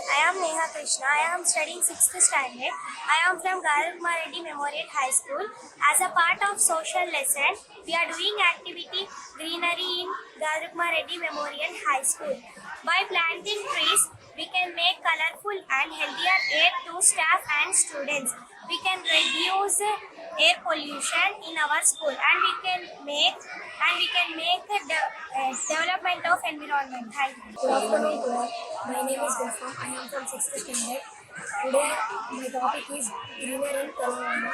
I am Neha Krishna. I am studying 6th standard. I am from Garukma Reddy Memorial High School. As a part of social lesson, we are doing activity greenery in Garukma Reddy Memorial High School. By planting trees, we can make colorful and healthier air to staff and students. We can reduce air pollution in our school, and we can make the development of environment. Thank you. Good afternoon to all. My name is Gulfam. I am from 6th standard. Today, my topic is greener in Telangana.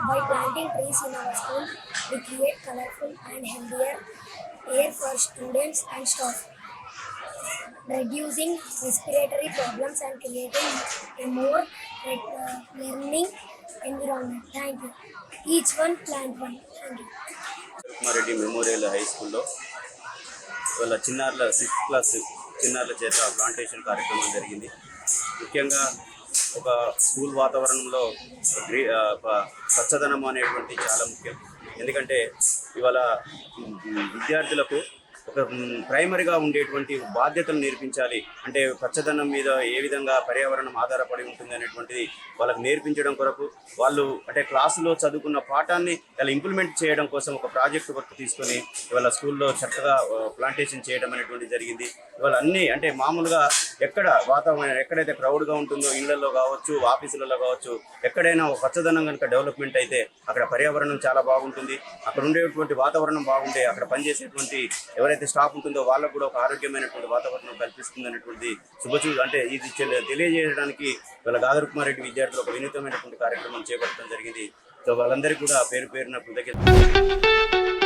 By planting trees in our school, we create colorful and healthier air for students and staff, reducing respiratory problems and creating a more learning environment. Thank you. Each one plant one. Thank you. Reddy memorial high స్కూల్లో వాళ్ళ చిన్నారుల 6th class చిన్నారుల చేత plantation కార్యక్రమం జరిగింది. ముఖ్యంగా ఒక school వాతావరణంలో పచ్చదనం అనేటువంటి చాలా ముఖ్యం. ఎందుకంటే ఇవాళ విద్యార్థులకు ఒక ప్రైమరీగా ఉండేటువంటి బాధ్యతలు నేర్పించాలి. అంటే పచ్చదనం మీద ఏ విధంగా పర్యావరణం ఆధారపడి ఉంటుంది అనేటువంటిది వాళ్ళకి నేర్పించడం కొరకు వాళ్ళు అంటే క్లాసులో చదువుకున్న పాఠాన్ని ఇలా ఇంప్లిమెంట్ చేయడం కోసం ఒక ప్రాజెక్ట్ వర్క్ తీసుకొని ఇవాళ స్కూల్లో చక్కగా ప్లాంటేషన్ చేయడం అనేటువంటిది జరిగింది. ఇవాళ అన్నీ అంటే మామూలుగా ఎక్కడ వాతావరణం ఎక్కడైతే క్రౌడ్గా ఉంటుందో ఇళ్లలో కావచ్చు, ఆఫీసులలో కావచ్చు, ఎక్కడైనా పచ్చదనం కనుక డెవలప్మెంట్ అయితే అక్కడ పర్యావరణం చాలా బాగుంటుంది. అక్కడ ఉండేటువంటి వాతావరణం బాగుంటే అక్కడ పనిచేసేటువంటి ఎవరైతే స్టాఫ్ ఉంటుందో వాళ్ళకు కూడా ఒక ఆరోగ్యమైనటువంటి వాతావరణం కల్పిస్తుంది అనేటువంటి అంటే ఇది తెలియజేయడానికి వీళ్ళ గాదరుకుమారెడ్డి విద్యార్థులు ఒక వినూతమైనటువంటి కార్యక్రమం చేపట్టడం జరిగింది. సో వాళ్ళందరికీ కూడా పేరు పేరున కృతజ్ఞతలు.